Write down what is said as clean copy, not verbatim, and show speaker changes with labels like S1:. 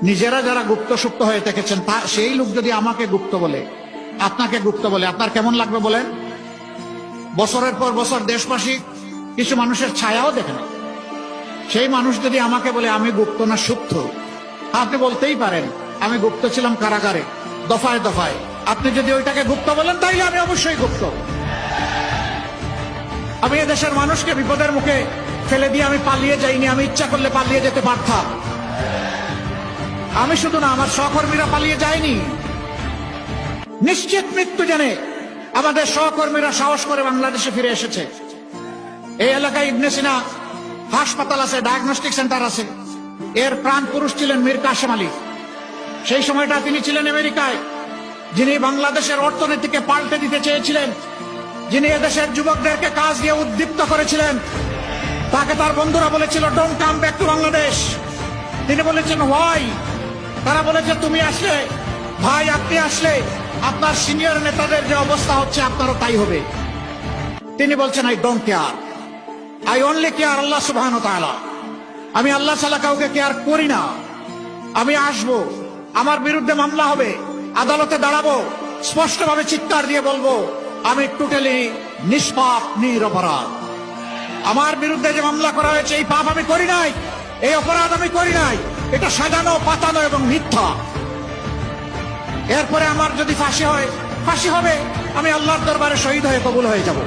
S1: নিজেরা যারা গুপ্ত সুপ্ত হয়ে থেকেছেন সেই লোক যদি আমাকে গুপ্ত বলে, আপনাকে গুপ্ত বলে, আপনার কেমন লাগবে বলেন? বছরের পর বছর দেশবাসী কিছু মানুষের ছায়াও দেখে না। সেই মানুষ যদি আমাকে বলে আমি গুপ্ত না সুপ্ত, আপনি বলতেই পারেন আমি গুপ্ত ছিলাম কারাগারে, দফায় দফায়। আপনি যদি ওইটাকে গুপ্ত বলেন তাইলে আমি অবশ্যই গুপ্ত। আমি এদেশের মানুষকে বিপদের মুখে ফেলে দিয়ে আমি পালিয়ে যাইনি, আমি ইচ্ছা করলে পালিয়ে যেতে পারতাম। আমি শুধু না, আমার সহকর্মীরা পালিয়ে যায়নি। নিশ্চিত মৃত্যু জেনে আমাদের সহকর্মীরা সাহস করে বাংলাদেশে ফিরে এসেছে। এই এলাকায় ইবনে সিনা হাসপাতাল আছে, ডায়াগনস্টিক সেন্টার আছে। এর প্রাণ পুরুষ ছিলেন মীর কাসেম আলী। সেই সময়টা তিনি ছিলেন আমেরিকায়, যিনি বাংলাদেশের অর্থনীতিকে পাল্টে দিতে চেয়েছিলেন, যিনি এদেশের যুবকদেরকে কাজ দিয়ে উদ্দীপ্ত করেছিলেন। তাকে তার বন্ধুরা বলেছিল don't come back to Bangladesh. তিনি বলেছেন হোয়াই? তারা বলেছে তুমি আসলে, ভাই আপনি আসলে আপনার সিনিয়র নেতাদের যে অবস্থা হচ্ছে আপনারও তাই হবে। তিনি বলছেন I don't care, I only care Allah সুবহানাহু ওয়া তাআলা। আমি আল্লাহ ছাড়া কাউকে কেয়ার করি না। আমি আসব, আমার বিরুদ্ধে মামলা হবে, আদালতে দাঁড়াবো, স্পষ্টভাবে চিৎকার দিয়ে বলবো আমি টোটালি নিষ্পাপ, নিরপরাধ। আমার বিরুদ্ধে যে মামলা করা হয়েছে এই পাপ আমি করি নাই, এই অপরাধ আমি করি নাই, এটা সাজানো, পাতানো এবং মিথ্যা। এরপরে আমার যদি ফাঁসি হয়, ফাঁসি হবে, আমি আল্লাহর দরবারে শহীদ হয়ে কবুল হয়ে যাব।